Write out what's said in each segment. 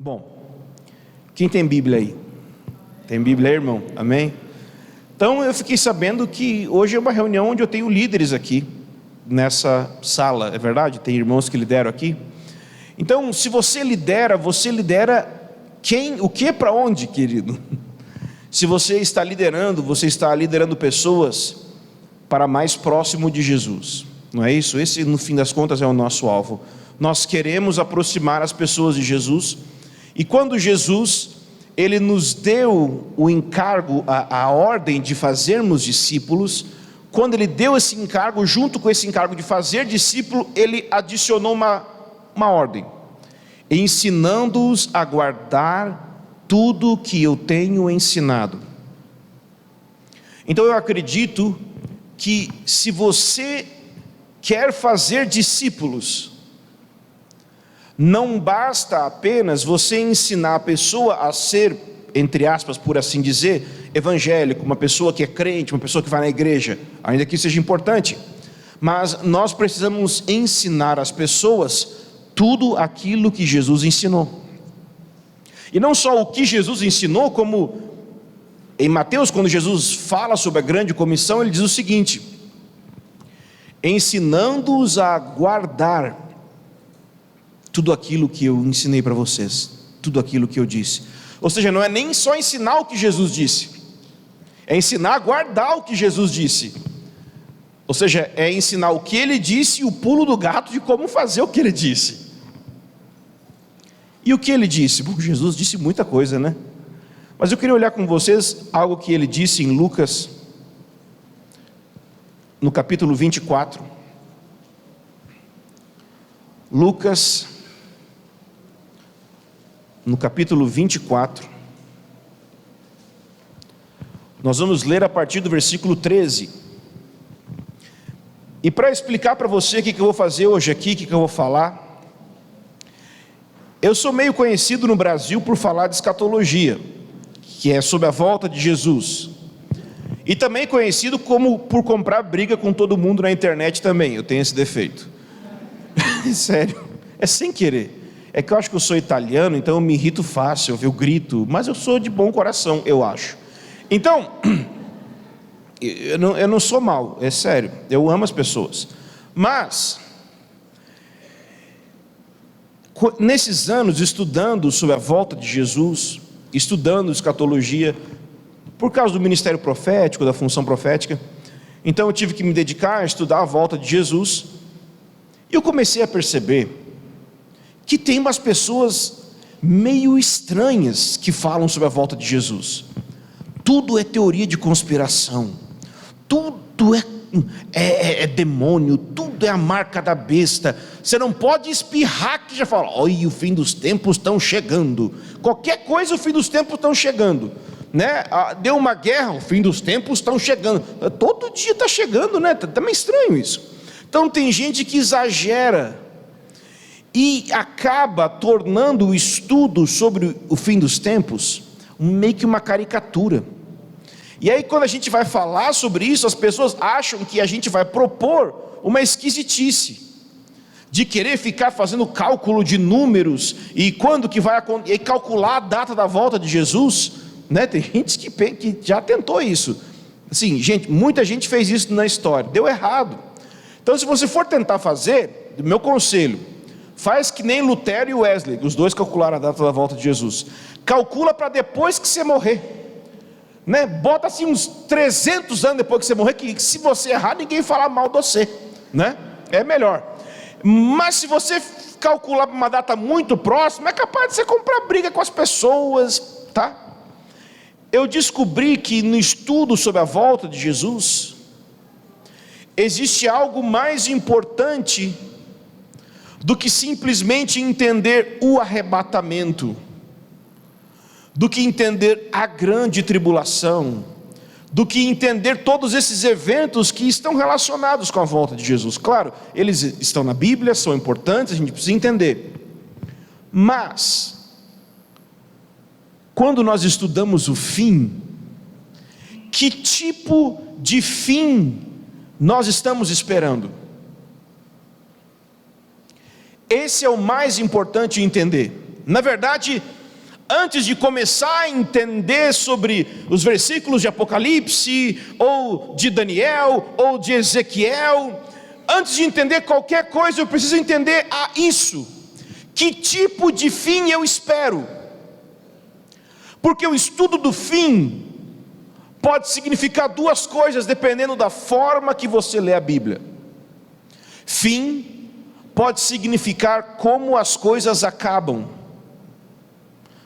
Bom, quem tem Bíblia aí? Tem Bíblia aí, irmão? Amém? Então eu fiquei sabendo que hoje é uma reunião onde eu tenho líderes aqui nessa sala, é verdade? Tem irmãos que lideram aqui. Então, se você lidera quem, o que, para onde, querido? Se você está liderando pessoas para mais próximo de Jesus, não é isso? Esse, no fim das contas, é o nosso alvo. Nós queremos aproximar as pessoas de Jesus, e quando Jesus, Ele nos deu o encargo, a ordem de fazermos discípulos, quando Ele deu esse encargo, junto com esse encargo de fazer discípulo, Ele adicionou uma ordem: ensinando-os a guardar tudo que eu tenho ensinado. Então eu acredito que se você quer fazer discípulos, não basta apenas você ensinar a pessoa a ser, entre aspas, por assim dizer, evangélico, uma pessoa que é crente, uma pessoa que vai na igreja, ainda que isso seja importante, mas nós precisamos ensinar as pessoas tudo aquilo que Jesus ensinou. E não só o que Jesus ensinou, como em Mateus, quando Jesus fala sobre a grande comissão, Ele diz o seguinte: ensinando-os a guardar tudo aquilo que eu ensinei para vocês, tudo aquilo que eu disse. Ou seja, não é nem só ensinar o que Jesus disse, é ensinar a guardar o que Jesus disse. Ou seja, é ensinar o que Ele disse e o pulo do gato de como fazer o que Ele disse. E o que Ele disse? Bom, Jesus disse muita coisa, né? Mas eu queria olhar com vocês algo que Ele disse em Lucas, no capítulo 24. Lucas, no capítulo 24, nós vamos ler a partir do versículo 13. E para explicar para você o que eu vou fazer hoje aqui, o que eu vou falar, eu sou meio conhecido no Brasil por falar de escatologia, que é sobre a volta de Jesus, e também conhecido como por comprar briga com todo mundo na internet também. Eu tenho esse defeito. Sério, é sem querer. É que eu acho que eu sou italiano, então eu me irrito fácil, eu grito, mas eu sou de bom coração, eu acho. Então, eu não sou mau, é sério, eu amo as pessoas. Mas, nesses anos estudando sobre a volta de Jesus, estudando escatologia, por causa do ministério profético, da função profética, então eu tive que me dedicar a estudar a volta de Jesus, e eu comecei a perceber que tem umas pessoas meio estranhas que falam sobre a volta de Jesus. Tudo é teoria de conspiração, tudo é demônio, tudo é a marca da besta. Você não pode espirrar que já fala: olha, o fim dos tempos estão chegando. Qualquer coisa, o fim dos tempos estão chegando, né? Deu uma guerra, o fim dos tempos estão chegando. Todo dia está chegando, né? Tá meio estranho isso. Então tem gente que exagera e acaba tornando o estudo sobre o fim dos tempos meio que uma caricatura. E aí, quando a gente vai falar sobre isso, as pessoas acham que a gente vai propor uma esquisitice de querer ficar fazendo cálculo de números e quando que vai acontecer, e calcular a data da volta de Jesus, né? Tem gente que já tentou isso. Assim, muita gente fez isso na história, deu errado. Então, se você for tentar fazer, meu conselho: faz que nem Lutero e Wesley, os dois calcularam a data da volta de Jesus. Calcula para depois que você morrer, né? Bota assim uns 300 anos depois que você morrer, que se você errar, ninguém falar mal de você, né? É melhor. Mas se você calcular para uma data muito próxima, é capaz de você comprar briga com as pessoas, tá? Eu descobri que no estudo sobre a volta de Jesus, existe algo mais importante do que simplesmente entender o arrebatamento, do que entender a grande tribulação, do que entender todos esses eventos que estão relacionados com a volta de Jesus. Claro, eles estão na Bíblia, são importantes, a gente precisa entender. Mas, quando nós estudamos o fim, que tipo de fim nós estamos esperando? Esse é o mais importante entender. Na verdade, antes de começar a entender sobre os versículos de Apocalipse, ou de Daniel, ou de Ezequiel, antes de entender qualquer coisa, eu preciso entender isso. Que tipo de fim eu espero? Porque o estudo do fim pode significar duas coisas, dependendo da forma que você lê a Bíblia. Fim pode significar como as coisas acabam.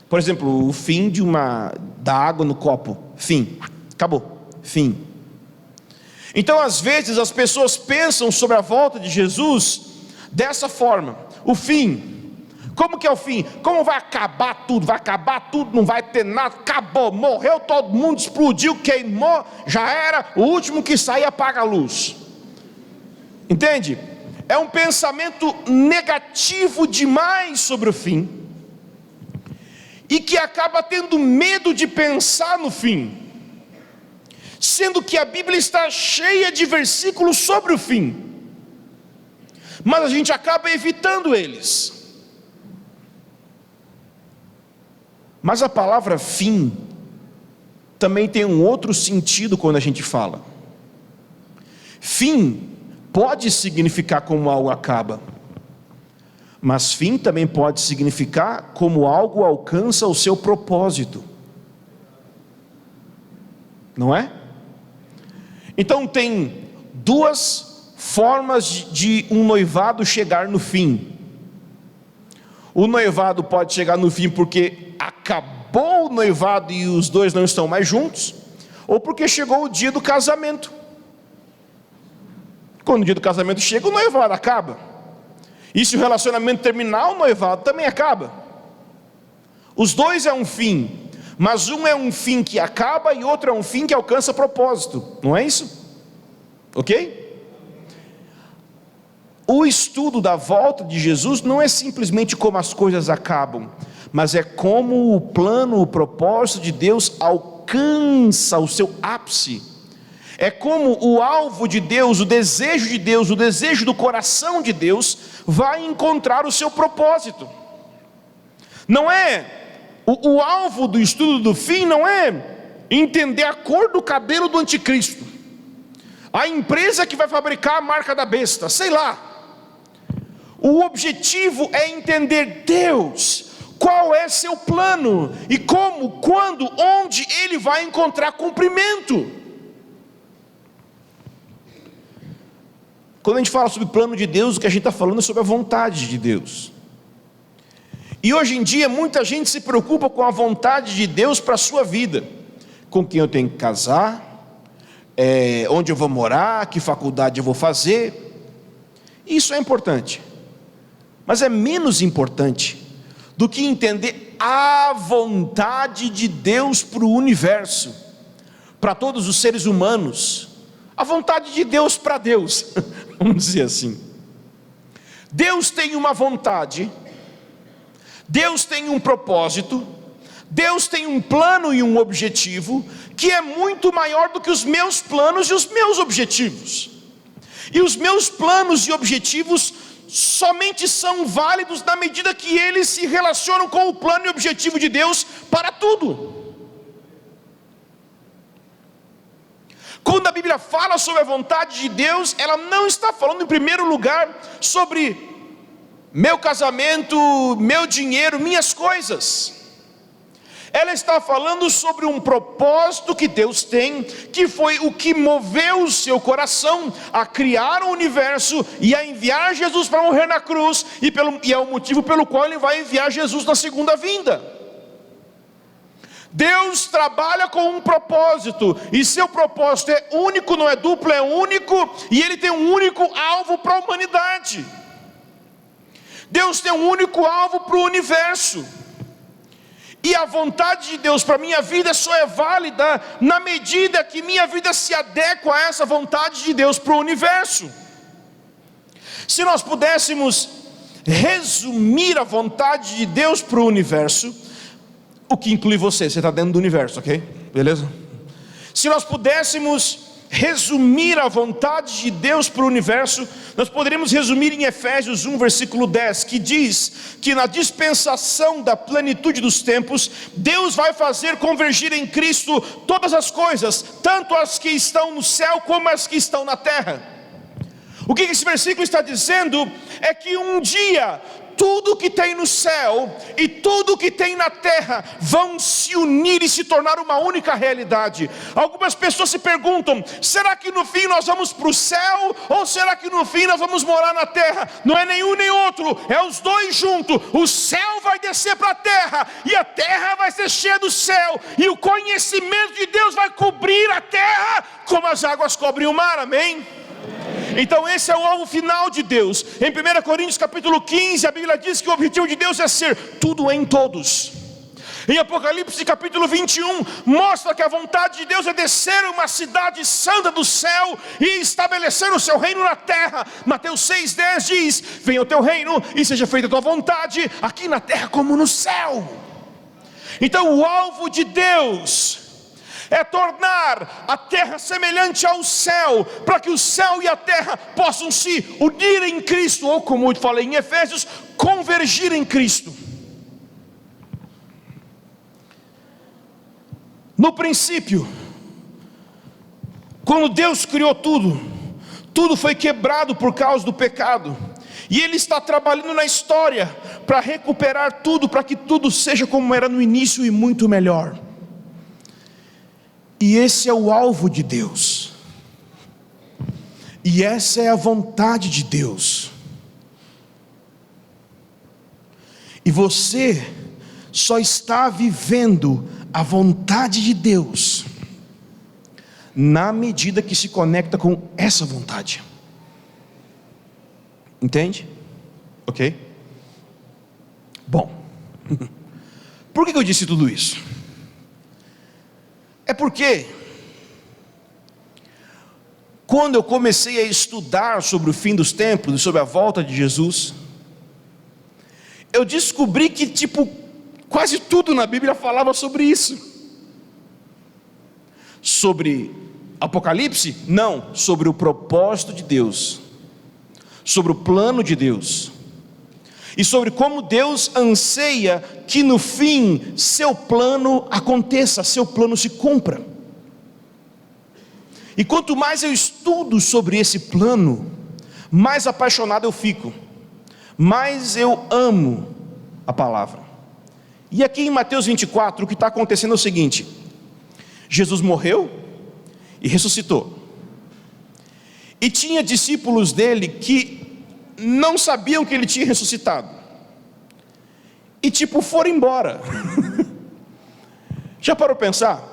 Por exemplo, o fim da água no copo. Fim, acabou, fim. Então às vezes as pessoas pensam sobre a volta de Jesus dessa forma: o fim. Como que é o fim? Como vai acabar tudo? Vai acabar tudo, não vai ter nada, acabou, morreu todo mundo, explodiu, queimou, já era, o último que sair apaga a luz. Entende? É um pensamento negativo demais sobre o fim, e que acaba tendo medo de pensar no fim, sendo que a Bíblia está cheia de versículos sobre o fim, mas a gente acaba evitando eles. Mas a palavra fim também tem um outro sentido quando a gente fala. Fim pode significar como algo acaba, mas fim também pode significar como algo alcança o seu propósito, não é? Então tem duas formas de um noivado chegar no fim. O noivado pode chegar no fim porque acabou o noivado e os dois não estão mais juntos, ou porque chegou o dia do casamento. Quando o dia do casamento chega, o noivado acaba. E se o relacionamento terminar, o noivado também acaba. Os dois é um fim, mas um é um fim que acaba e outro é um fim que alcança propósito, não é isso? Ok? O estudo da volta de Jesus não é simplesmente como as coisas acabam, mas é como o plano, o propósito de Deus alcança o seu ápice. É como o alvo de Deus, o desejo do coração de Deus vai encontrar o seu propósito. Não é, o alvo do estudo do fim não é entender a cor do cabelo do anticristo, a empresa que vai fabricar a marca da besta, sei lá. O objetivo é entender Deus, qual é seu plano, e como, quando, onde Ele vai encontrar cumprimento. Quando a gente fala sobre o plano de Deus, o que a gente está falando é sobre a vontade de Deus. E hoje em dia muita gente se preocupa com a vontade de Deus para a sua vida. Com quem eu tenho que casar, onde eu vou morar, que faculdade eu vou fazer. Isso é importante, mas é menos importante do que entender a vontade de Deus para o universo, para todos os seres humanos, a vontade de Deus para Deus, vamos dizer assim. Deus tem uma vontade, Deus tem um propósito, Deus tem um plano e um objetivo, que é muito maior do que os meus planos e os meus objetivos. E os meus planos e objetivos somente são válidos na medida que eles se relacionam com o plano e objetivo de Deus para tudo. Quando a Bíblia fala sobre a vontade de Deus, ela não está falando em primeiro lugar sobre meu casamento, meu dinheiro, minhas coisas. Ela está falando sobre um propósito que Deus tem, que foi o que moveu o seu coração a criar o universo e a enviar Jesus para morrer na cruz, e é o motivo pelo qual Ele vai enviar Jesus na segunda vinda. Deus trabalha com um propósito, e seu propósito é único, não é duplo, é único, e Ele tem um único alvo para a humanidade. Deus tem um único alvo para o universo. E a vontade de Deus para a minha vida só é válida na medida que minha vida se adequa a essa vontade de Deus para o universo. Se nós pudéssemos resumir a vontade de Deus para o universo, o que inclui você está dentro do universo, ok? Beleza? Se nós pudéssemos resumir a vontade de Deus para o universo, nós poderíamos resumir em Efésios 1, versículo 10, que diz que na dispensação da plenitude dos tempos, Deus vai fazer convergir em Cristo todas as coisas, tanto as que estão no céu como as que estão na terra. O que esse versículo está dizendo é que um dia tudo que tem no céu e tudo que tem na terra vão se unir e se tornar uma única realidade. Algumas pessoas se perguntam: será que no fim nós vamos para o céu? Ou será que no fim nós vamos morar na terra? Não é nenhum nem outro, é os dois juntos. O céu vai descer para a terra e a terra vai ser cheia do céu, e o conhecimento de Deus vai cobrir a terra como as águas cobrem o mar. Amém? Então esse é o alvo final de Deus. Em 1 Coríntios capítulo 15, a Bíblia diz que o objetivo de Deus é ser tudo em todos. Em Apocalipse capítulo 21, mostra que a vontade de Deus é descer uma cidade santa do céu e estabelecer o seu reino na terra. Mateus 6,10 diz: venha o teu reino e seja feita a tua vontade, aqui na terra como no céu. Então o alvo de Deus é tornar a terra semelhante ao céu, para que o céu e a terra possam se unir em Cristo, ou como eu falei em Efésios, convergir em Cristo. No princípio, quando Deus criou tudo, tudo foi quebrado por causa do pecado, e Ele está trabalhando na história para recuperar tudo, para que tudo seja como era no início e muito melhor. E esse é o alvo de Deus, e essa é a vontade de Deus. E você só está vivendo a vontade de Deus na medida que se conecta com essa vontade. Entende? Ok? Bom, por que eu disse tudo isso? É porque quando eu comecei a estudar sobre o fim dos tempos e sobre a volta de Jesus, eu descobri que quase tudo na Bíblia falava sobre isso. Sobre Apocalipse? Não, sobre o propósito de Deus, sobre o plano de Deus, e sobre como Deus anseia que no fim seu plano aconteça, seu plano se cumpra. E quanto mais eu estudo sobre esse plano, mais apaixonado eu fico, mais eu amo a palavra. E aqui em Mateus 24, o que está acontecendo é o seguinte: Jesus morreu e ressuscitou, e tinha discípulos dele que não sabiam que ele tinha ressuscitado, e foram embora. Já parou para pensar?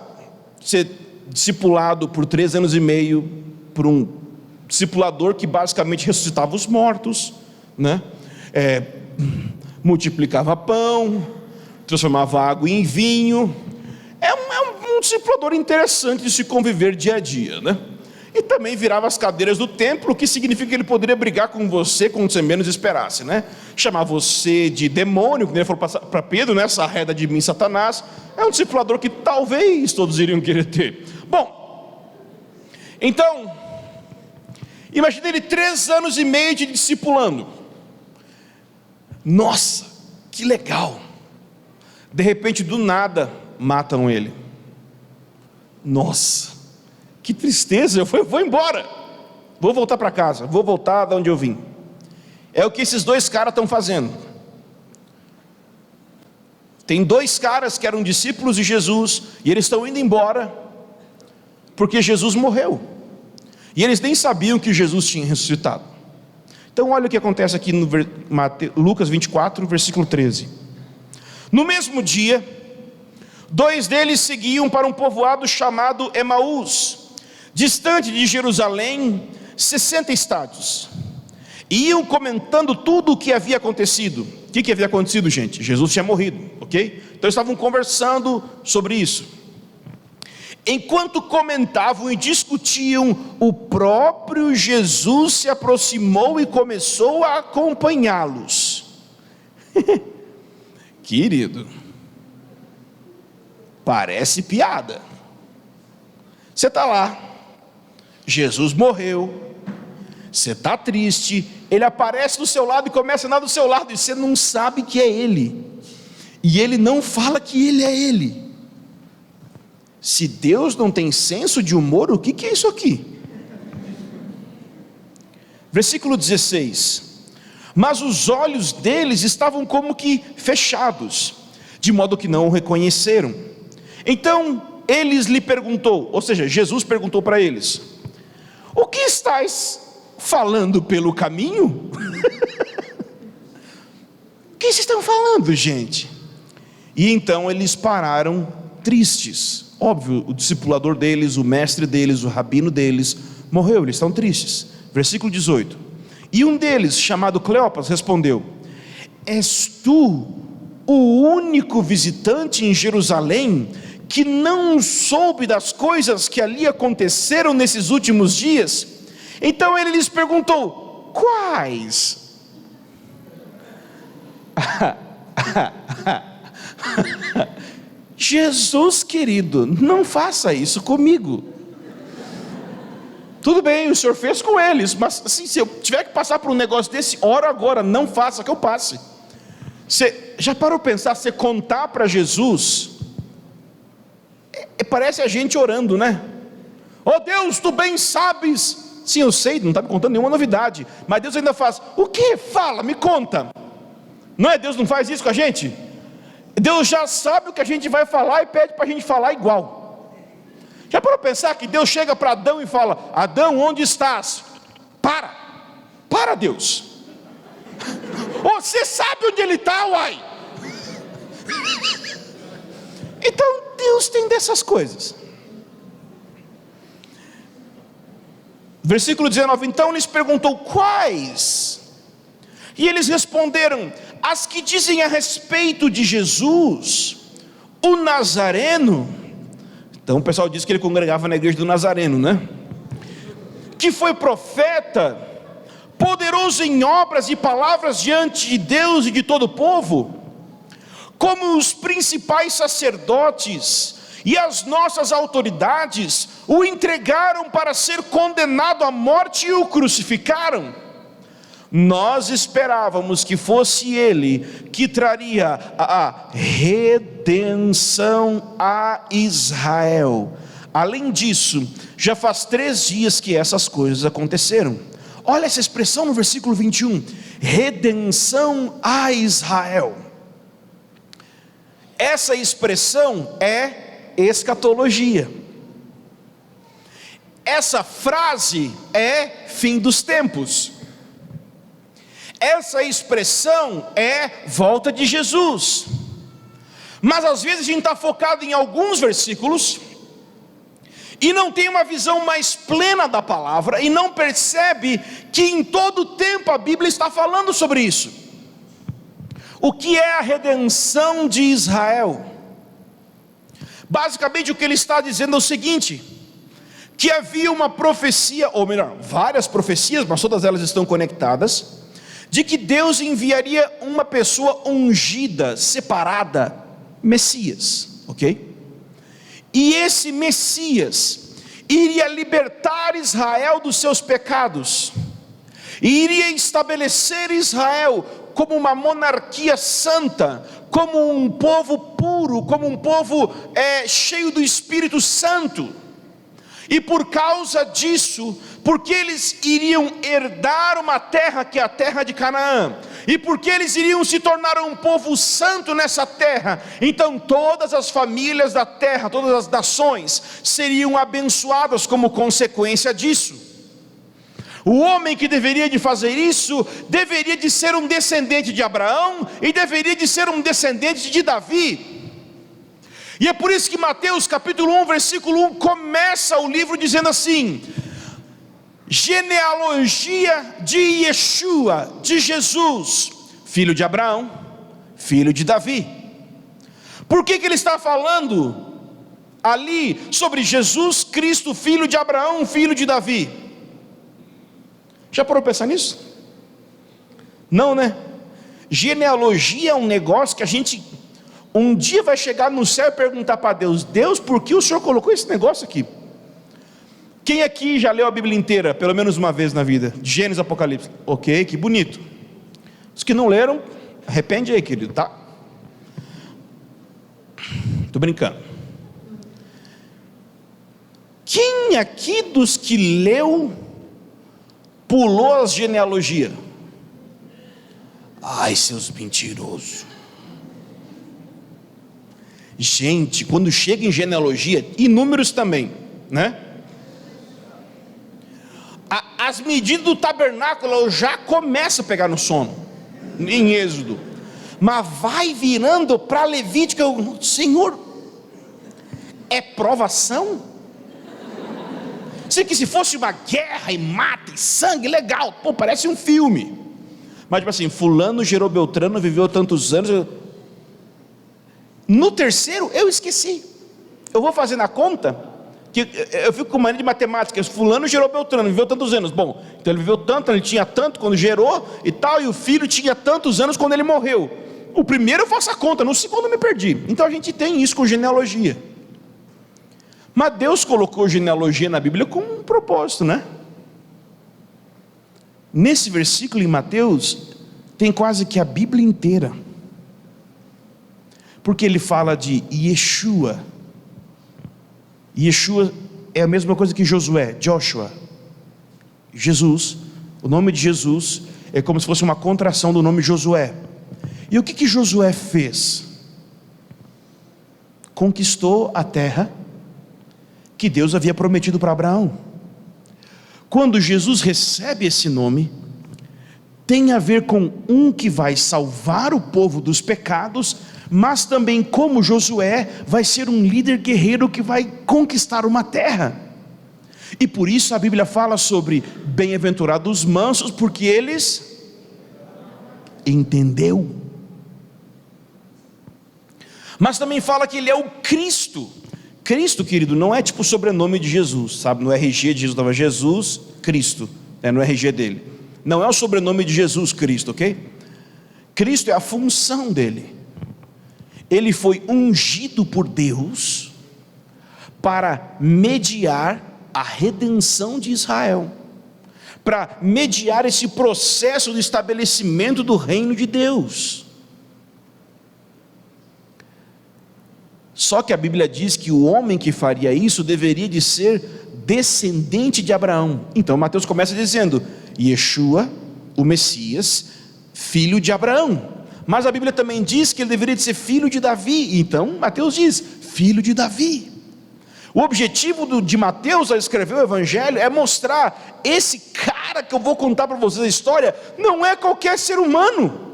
Ser discipulado por 3 anos e meio, por um discipulador que basicamente ressuscitava os mortos, né? Multiplicava pão, transformava água em vinho. É um discipulador interessante de se conviver dia a dia, né? E também virava as cadeiras do templo, o que significa que ele poderia brigar com você quando você menos esperasse, né? Chamar você de demônio, como ele falou para Pedro, né? Essa reda de mim, Satanás. É um discipulador que talvez todos iriam querer ter. Bom, então, imagina ele 3 anos e meio de discipulando. Nossa, que legal. De repente, do nada, matam ele. Nossa, que tristeza. Eu vou embora, vou voltar para casa, vou voltar de onde eu vim. É o que esses 2 caras estão fazendo. Tem 2 caras que eram discípulos de Jesus, e eles estão indo embora porque Jesus morreu, e eles nem sabiam que Jesus tinha ressuscitado. Então olha o que acontece aqui no Lucas 24, versículo 13. No mesmo dia, 2 deles seguiam para um povoado chamado Emaús, distante de Jerusalém 60 estádios, e iam comentando tudo o que havia acontecido. O que havia acontecido, gente? Jesus tinha morrido, ok? Então eles estavam conversando sobre isso. Enquanto comentavam e discutiam, o próprio Jesus se aproximou e começou a acompanhá-los. Querido, parece piada. Você está lá, Jesus morreu, você está triste, ele aparece do seu lado e começa a andar do seu lado, e você não sabe que é ele, e ele não fala que ele é ele. Se Deus não tem senso de humor, o que é isso aqui? Versículo 16: mas os olhos deles estavam como que fechados, de modo que não o reconheceram. Então eles lhe perguntou, ou seja, Jesus perguntou para eles: o que estáis falando pelo caminho? O que vocês estão falando, gente? E então eles pararam tristes. Óbvio, o discipulador deles, o mestre deles, o rabino deles morreu, eles estão tristes. Versículo 18: e um deles, chamado Cleopas, respondeu: és tu o único visitante em Jerusalém que não soube das coisas que ali aconteceram nesses últimos dias? Então ele lhes perguntou: quais? Jesus querido, não faça isso comigo. Tudo bem, o senhor fez com eles, mas assim, se eu tiver que passar por um negócio desse, ora agora, não faça que eu passe. Você já parou para pensar, você contar para Jesus, parece a gente orando, né? Oh Deus, tu bem sabes. Sim, eu sei, não está me contando nenhuma novidade, mas Deus ainda faz: o que? Fala, me conta. Não é? Deus não faz isso com a gente? Deus já sabe o que a gente vai falar e pede para a gente falar igual. Já parou para pensar que Deus chega para Adão e fala: Adão, onde estás? Para Deus. Você sabe onde ele está, uai. Então Deus tem dessas coisas. Versículo 19: então lhes perguntou: quais? E eles responderam: as que dizem a respeito de Jesus, o Nazareno. Então o pessoal diz que ele congregava na igreja do Nazareno, né? Que foi profeta, poderoso em obras e palavras diante de Deus e de todo o povo, como os principais sacerdotes e as nossas autoridades o entregaram para ser condenado à morte e o crucificaram. Nós esperávamos que fosse ele que traria a redenção a Israel. Além disso, já faz 3 dias que essas coisas aconteceram. Olha essa expressão no versículo 21, redenção a Israel. Essa expressão é escatologia. Essa frase é fim dos tempos. Essa expressão é volta de Jesus. Mas às vezes a gente está focado em alguns versículos e não tem uma visão mais plena da palavra, e não percebe que em todo o tempo a Bíblia está falando sobre isso. O que é a redenção de Israel? Basicamente o que ele está dizendo é o seguinte: que havia uma profecia, ou melhor, várias profecias, mas todas elas estão conectadas, de que Deus enviaria uma pessoa ungida, separada, Messias, ok? E esse Messias iria libertar Israel dos seus pecados, e iria estabelecer Israel como uma monarquia santa, como um povo puro, como um povo cheio do Espírito Santo. E por causa disso, porque eles iriam herdar uma terra que é a terra de Canaã, e porque eles iriam se tornar um povo santo nessa terra, então todas as famílias da terra, todas as nações seriam abençoadas como consequência disso. O homem que deveria de fazer isso, deveria de ser um descendente de Abraão, e deveria de ser um descendente de Davi. E é por isso que Mateus capítulo 1, versículo 1, começa o livro dizendo assim: genealogia de Yeshua, de Jesus, filho de Abraão, filho de Davi. Por que ele está falando ali sobre Jesus Cristo, filho de Abraão, filho de Davi? Já parou para pensar nisso? Não, né? Genealogia é um negócio que a gente um dia vai chegar no céu e perguntar para Deus: Deus, por que o Senhor colocou esse negócio aqui? Quem aqui já leu a Bíblia inteira, pelo menos uma vez na vida? Gênesis, Apocalipse. Ok, que bonito. Os que não leram, arrepende aí, querido, tá? Estou brincando. Quem aqui dos que leu pulou as genealogias? Ai, seus mentirosos. Gente, quando chega em genealogia, e números também, né? As medidas do tabernáculo eu já começo a pegar no sono, em Êxodo. Mas vai virando para Levítico, Senhor, é provação? Sei que se fosse uma guerra e mata e sangue, legal, pô, parece um filme. Mas tipo assim, fulano gerou Beltrano, viveu tantos anos. No terceiro eu esqueci. Eu vou fazer na conta, que eu fico com mania de matemática. Fulano gerou Beltrano, viveu tantos anos. Bom, então ele viveu tanto, ele tinha tanto quando gerou e tal, e o filho tinha tantos anos quando ele morreu. O primeiro eu faço a conta, no segundo eu me perdi. Então a gente tem isso com genealogia. Mas Deus colocou genealogia na Bíblia com um propósito, né? Nesse versículo em Mateus, tem quase que a Bíblia inteira. Porque ele fala de Yeshua. Yeshua é a mesma coisa que Josué, Joshua. Jesus, o nome de Jesus é como se fosse uma contração do nome Josué. E o que Josué fez? Conquistou a terra que Deus havia prometido para Abraão. Quando Jesus recebe esse nome, tem a ver com um que vai salvar o povo dos pecados, mas também como Josué vai ser um líder guerreiro que vai conquistar uma terra. E por isso a Bíblia fala sobre bem-aventurados os mansos, porque eles entendeu. Mas também fala que ele é o Cristo. Cristo, querido, não é tipo o sobrenome de Jesus, sabe? No RG de Jesus estava Jesus Cristo, no RG dele. Não é o sobrenome de Jesus Cristo, ok? Cristo é a função dele. Ele foi ungido por Deus para mediar a redenção de Israel, para mediar esse processo de estabelecimento do reino de Deus. Só que a Bíblia diz que o homem que faria isso deveria de ser descendente de Abraão. Então Mateus começa dizendo, Yeshua, o Messias, filho de Abraão. Mas a Bíblia também diz que ele deveria de ser filho de Davi. Então Mateus diz, filho de Davi. O objetivo de Mateus ao escrever o Evangelho é mostrar, esse cara que eu vou contar para vocês a história, não é qualquer ser humano.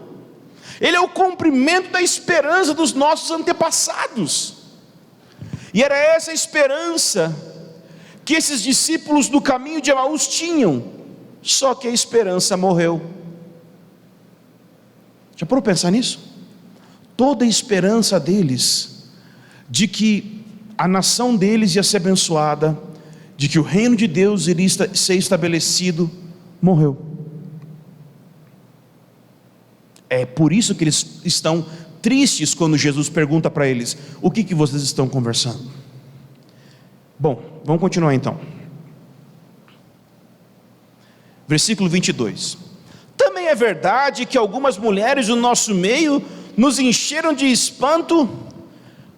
Ele é o cumprimento da esperança dos nossos antepassados. E era essa esperança que esses discípulos do caminho de Emaús tinham. Só que a esperança morreu. Já parou para pensar nisso? Toda a esperança deles de que a nação deles ia ser abençoada, de que o reino de Deus iria ser estabelecido, morreu. É por isso que eles estão tristes quando Jesus pergunta para eles, o que vocês estão conversando? Bom, vamos continuar então. Versículo 22. Também é verdade que algumas mulheres do nosso meio nos encheram de espanto,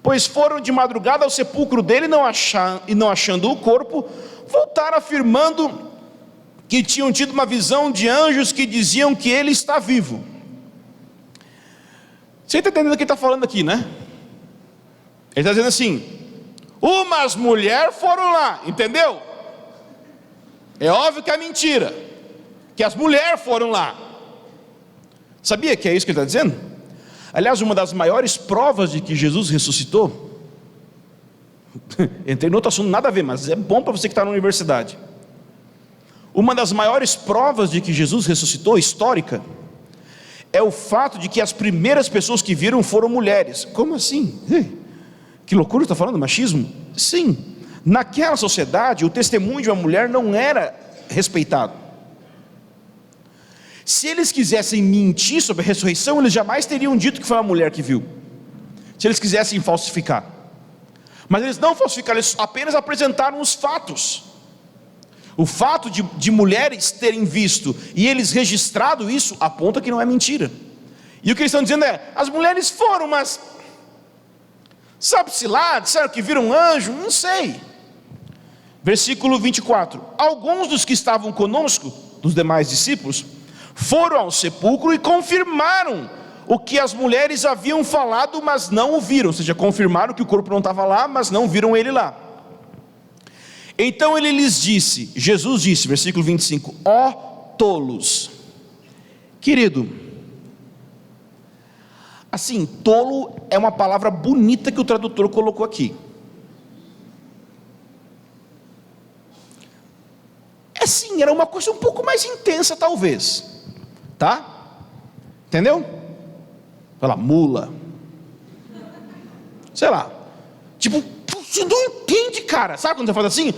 pois foram de madrugada ao sepulcro dele e não achando o corpo, voltaram afirmando que tinham tido uma visão de anjos que diziam que ele está vivo. Você está entendendo o que ele está falando aqui, né? Ele está dizendo assim, umas mulheres foram lá, entendeu? É óbvio que é mentira, que as mulheres foram lá. Sabia que é isso que ele está dizendo? Aliás, uma das maiores provas de que Jesus ressuscitou, entrei no outro assunto, nada a ver, mas é bom para você que está na universidade. Uma das maiores provas de que Jesus ressuscitou, histórica, é o fato de que as primeiras pessoas que viram foram mulheres. Como assim? Que loucura está falando, machismo? Sim, naquela sociedade o testemunho de uma mulher não era respeitado. Se eles quisessem mentir sobre a ressurreição, eles jamais teriam dito que foi uma mulher que viu, se eles quisessem falsificar. Mas eles não falsificaram, eles apenas apresentaram os fatos. O fato de mulheres terem visto e eles registrado isso, aponta que não é mentira. E o que eles estão dizendo é: as mulheres foram, mas sabe-se lá, disseram que viram um anjo, não sei. Versículo 24: alguns dos que estavam conosco, dos demais discípulos, foram ao sepulcro e confirmaram o que as mulheres haviam falado, mas não o viram. Ou seja, confirmaram que o corpo não estava lá, mas não viram ele lá. Então ele lhes disse, Jesus disse, versículo 25: ó tolos. Querido, assim, tolo é uma palavra bonita que o tradutor colocou aqui. É sim, era uma coisa um pouco mais intensa talvez, tá? Entendeu? Fala, mula, sei lá, tipo, você não entende, cara. Sabe quando você fala assim?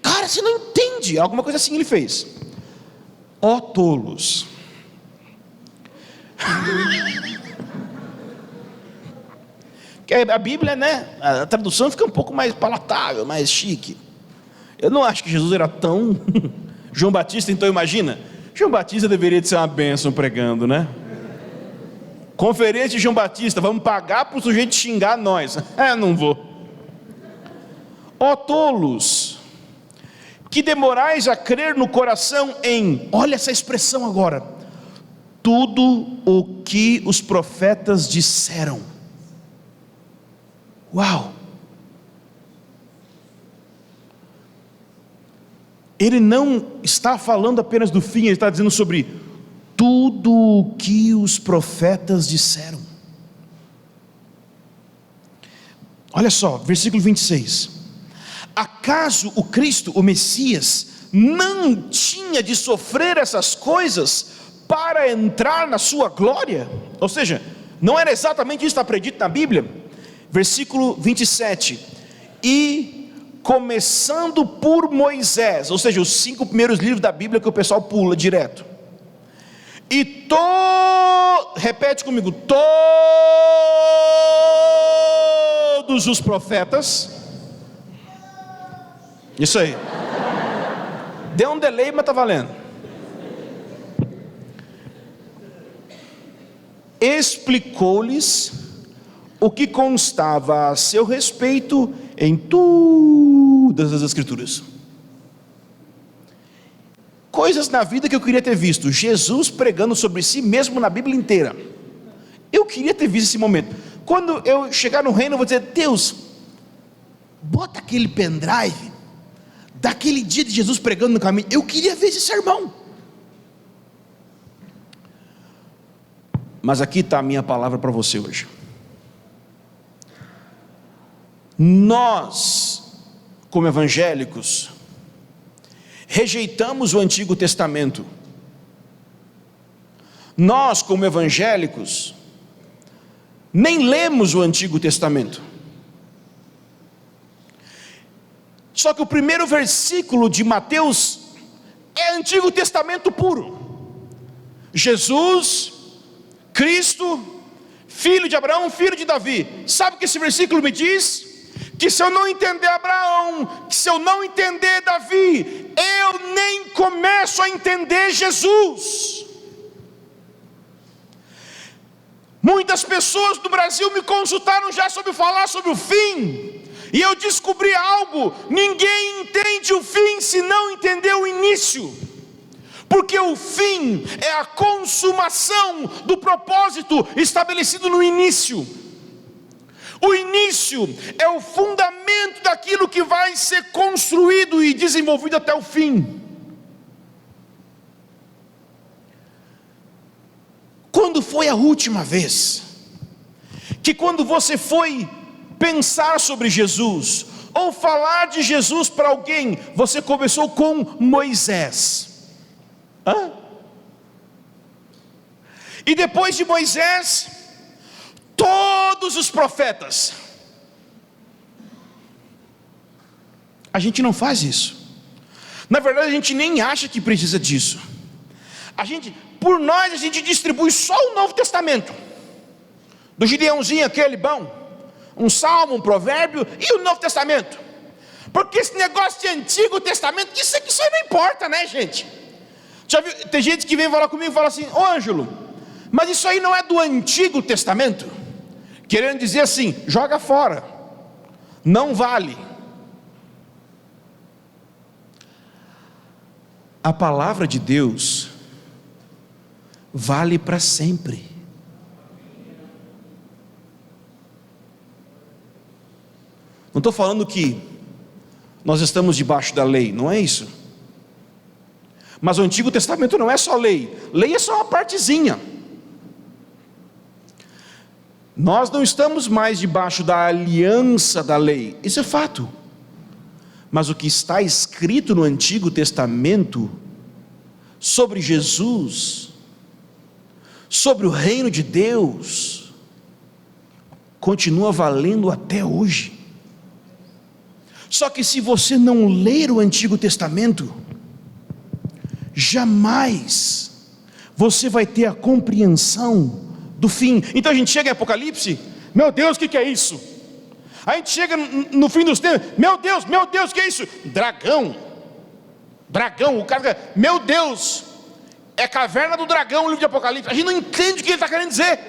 Cara, você não entende. Alguma coisa assim ele fez. Ó tolos. Porque a Bíblia, né, a tradução fica um pouco mais palatável, mais chique. Eu não acho que Jesus era tão João Batista, então imagina, João Batista deveria de ser uma bênção pregando, né? Conferência de João Batista, vamos pagar para o sujeito xingar nós. Não vou. Ó tolos, que demorais a crer no coração em, olha essa expressão agora, tudo o que os profetas disseram. Uau! Ele não está falando apenas do fim, ele está dizendo sobre tudo o que os profetas disseram. Olha só, versículo 26. Acaso o Cristo, o Messias, não tinha de sofrer essas coisas para entrar na sua glória? Ou seja, não era exatamente isso que está predito na Bíblia? Versículo 27. E começando por Moisés, ou seja, os 5 primeiros livros da Bíblia que o pessoal pula direto. E repete comigo, todos os profetas. Isso aí. Deu um delay, mas está valendo. Explicou-lhes o que constava a seu respeito em todas as Escrituras. Coisas na vida que eu queria ter visto. Jesus pregando sobre si mesmo na Bíblia inteira. Eu queria ter visto esse momento. Quando eu chegar no reino, eu vou dizer: Deus, bota aquele pendrive daquele dia de Jesus pregando no caminho. Eu queria ver esse sermão. Mas aqui está a minha palavra para você hoje. Nós, como evangélicos, rejeitamos o Antigo Testamento. Nós, como evangélicos, nem lemos o Antigo Testamento. Só que o primeiro versículo de Mateus é Antigo Testamento puro. Jesus, Cristo, filho de Abraão, filho de Davi. Sabe o que esse versículo me diz? Que se eu não entender Abraão, que se eu não entender Davi, eu nem começo a entender Jesus. Muitas pessoas do Brasil me consultaram já sobre falar sobre o fim, e eu descobri algo: ninguém entende o fim se não entender o início, porque o fim é a consumação do propósito estabelecido no início. O início é o fundamento daquilo que vai ser construído e desenvolvido até o fim. Quando foi a última vez que, quando você foi pensar sobre Jesus ou falar de Jesus para alguém, você começou com Moisés? E depois de Moisés, todos os profetas? A gente não faz isso. Na verdade, a gente nem acha que precisa disso. Por nós, a gente distribui só o Novo Testamento. Do Gideãozinho aquele bom, um salmo, um provérbio e o Novo Testamento. Porque esse negócio de Antigo Testamento, isso aí não importa, né, gente? Já viu? Tem gente que vem falar comigo e fala assim: ô Ângelo, mas isso aí não é do Antigo Testamento? Querendo dizer assim, joga fora, não vale. A palavra de Deus vale para sempre. Não estou falando que nós estamos debaixo da lei, não é isso. Mas o Antigo Testamento não é só lei, lei é só uma partezinha. Nós não estamos mais debaixo da aliança da lei, isso é fato. Mas o que está escrito no Antigo Testamento sobre Jesus, sobre o reino de Deus, continua valendo até hoje. Só que se você não ler o Antigo Testamento, jamais você vai ter a compreensão do fim. Então a gente chega em Apocalipse, meu Deus, o que é isso? A gente chega no fim dos tempos, meu Deus, o que é isso? Dragão, o cara, meu Deus, é caverna do dragão, o livro de Apocalipse. A gente não entende o que ele está querendo dizer.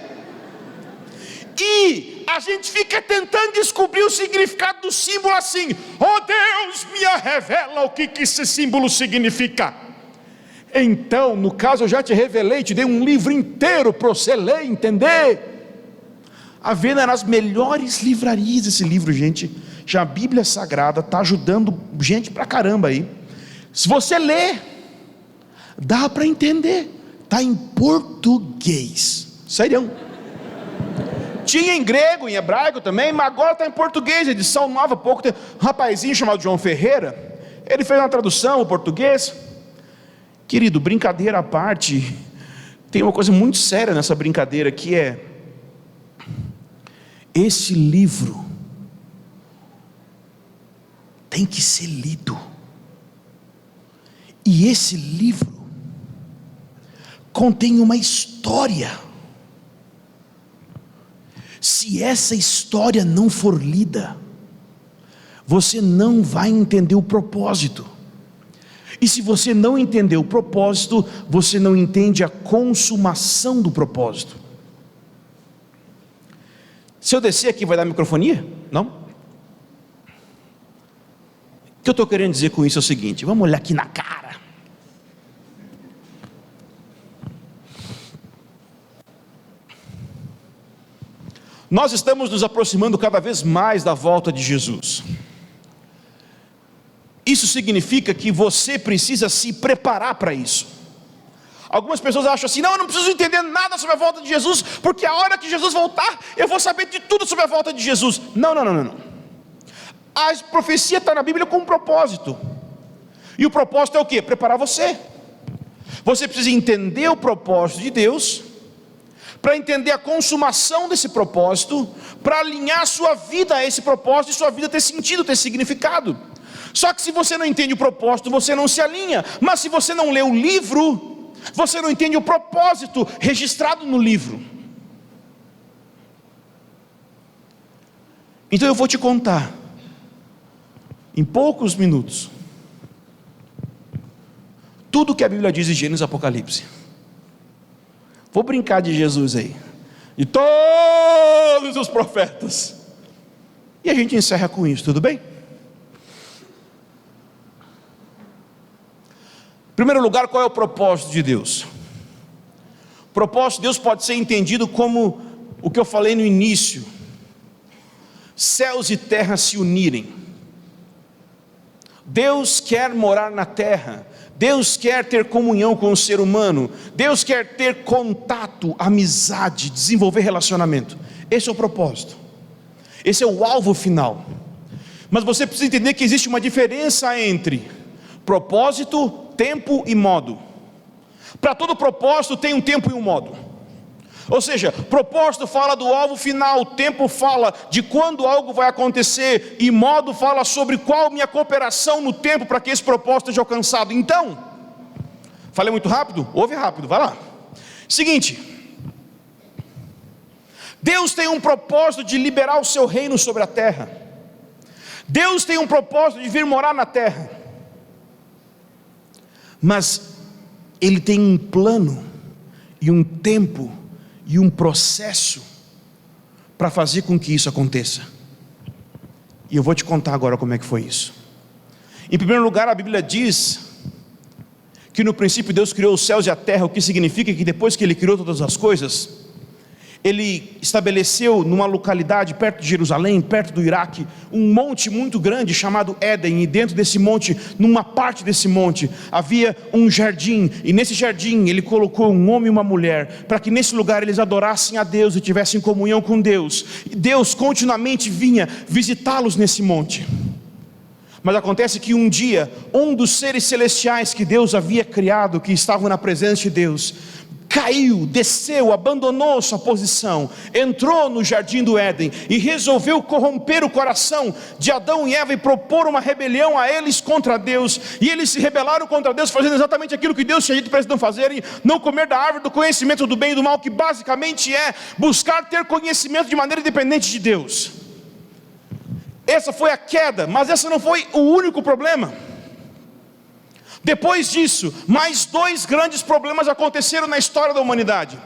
E a gente fica tentando descobrir o significado do símbolo assim: oh Deus, me revela o que esse símbolo significa. Então, no caso eu já te revelei, te dei um livro inteiro para você ler e entender. A venda nas melhores livrarias esse livro, gente. Já a Bíblia Sagrada está ajudando gente pra caramba aí. Se você ler, dá para entender. Está em português, sério. Tinha em grego, em hebraico também, mas agora está em português, edição nova, pouco tempo. Um rapazinho chamado João Ferreira, ele fez uma tradução ao português. Querido, brincadeira à parte, tem uma coisa muito séria nessa brincadeira, que é: esse livro tem que ser lido. E esse livro contém uma história. Se essa história não for lida, você não vai entender o propósito. E se você não entender o propósito, você não entende a consumação do propósito. Se eu descer aqui, vai dar microfonia? Não? O que eu estou querendo dizer com isso é o seguinte: vamos olhar aqui na cara. Nós estamos nos aproximando cada vez mais da volta de Jesus. Isso significa que você precisa se preparar para isso. Algumas pessoas acham assim: não, eu não preciso entender nada sobre a volta de Jesus, porque a hora que Jesus voltar, eu vou saber de tudo sobre a volta de Jesus. Não. A profecia está na Bíblia com um propósito. E o propósito é o quê? Preparar você. Você precisa entender o propósito de Deus, para entender a consumação desse propósito, para alinhar a sua vida a esse propósito, e sua vida ter sentido, ter significado. Só que se você não entende o propósito, você não se alinha. Mas se você não lê o livro, você não entende o propósito registrado no livro. Então eu vou te contar, em poucos minutos, tudo que a Bíblia diz em Gênesis e Apocalipse. Vou brincar de Jesus aí, de todos os profetas, e a gente encerra com isso, tudo bem? Em primeiro lugar, qual é o propósito de Deus? O propósito de Deus pode ser entendido como o que eu falei no início: céus e terra se unirem. Deus quer morar na terra, Deus quer ter comunhão com o ser humano, Deus quer ter contato, amizade, desenvolver relacionamento. Esse é o propósito, esse é o alvo final. Mas você precisa entender que existe uma diferença entre propósito, tempo e modo. Para todo propósito tem um tempo e um modo. Ou seja, propósito fala do alvo final, tempo fala de quando algo vai acontecer, e modo fala sobre qual minha cooperação no tempo para que esse propósito seja alcançado. Então, falei muito rápido? Ouve rápido, vai lá. Seguinte: Deus tem um propósito de liberar o seu reino sobre a terra. Deus tem um propósito de vir morar na terra, mas Ele tem um plano, e um tempo, e um processo, para fazer com que isso aconteça. E eu vou te contar agora como é que foi isso. Em primeiro lugar, a Bíblia diz que no princípio Deus criou os céus e a terra, o que significa que depois que Ele criou todas as coisas, Ele estabeleceu numa localidade perto de Jerusalém, perto do Iraque, um monte muito grande chamado Éden, e dentro desse monte, numa parte desse monte, havia um jardim, e nesse jardim Ele colocou um homem e uma mulher, para que nesse lugar eles adorassem a Deus e tivessem comunhão com Deus, e Deus continuamente vinha visitá-los nesse monte. Mas acontece que um dia, um dos seres celestiais que Deus havia criado, que estavam na presença de Deus, caiu, desceu, abandonou sua posição, entrou no jardim do Éden e resolveu corromper o coração de Adão e Eva e propor uma rebelião a eles contra Deus, e eles se rebelaram contra Deus, fazendo exatamente aquilo que Deus tinha dito para eles não fazerem: não comer da árvore do conhecimento do bem e do mal, que basicamente é buscar ter conhecimento de maneira independente de Deus. Essa foi a queda, mas esse não foi o único problema. Depois disso, mais dois grandes problemas aconteceram na história da humanidade.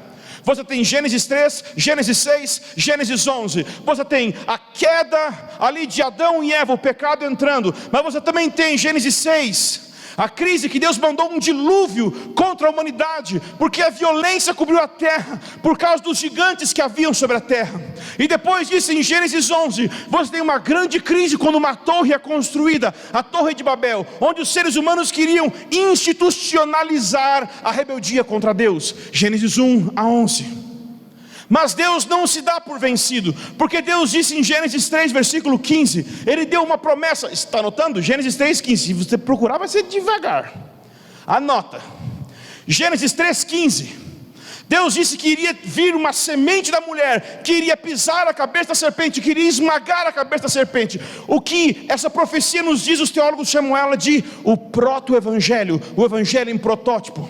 Você tem Gênesis 3, Gênesis 6, Gênesis 11. Você tem a queda ali de Adão e Eva, o pecado entrando. Mas você também tem Gênesis 6, a crise que Deus mandou um dilúvio contra a humanidade, porque a violência cobriu a terra, por causa dos gigantes que haviam sobre a terra. E depois disso, em Gênesis 11, você tem uma grande crise, quando uma torre é construída, a Torre de Babel, onde os seres humanos queriam institucionalizar a rebeldia contra Deus. Gênesis 1 a 11. Mas Deus não se dá por vencido, porque Deus disse em Gênesis 3, versículo 15, Ele deu uma promessa. Está anotando? Gênesis 3, 15, se você procurar vai ser devagar, anota. Gênesis 3, 15, Deus disse que iria vir uma semente da mulher, que iria pisar a cabeça da serpente, que iria esmagar a cabeça da serpente. O que essa profecia nos diz, os teólogos chamam ela de o proto-evangelho, o evangelho em protótipo.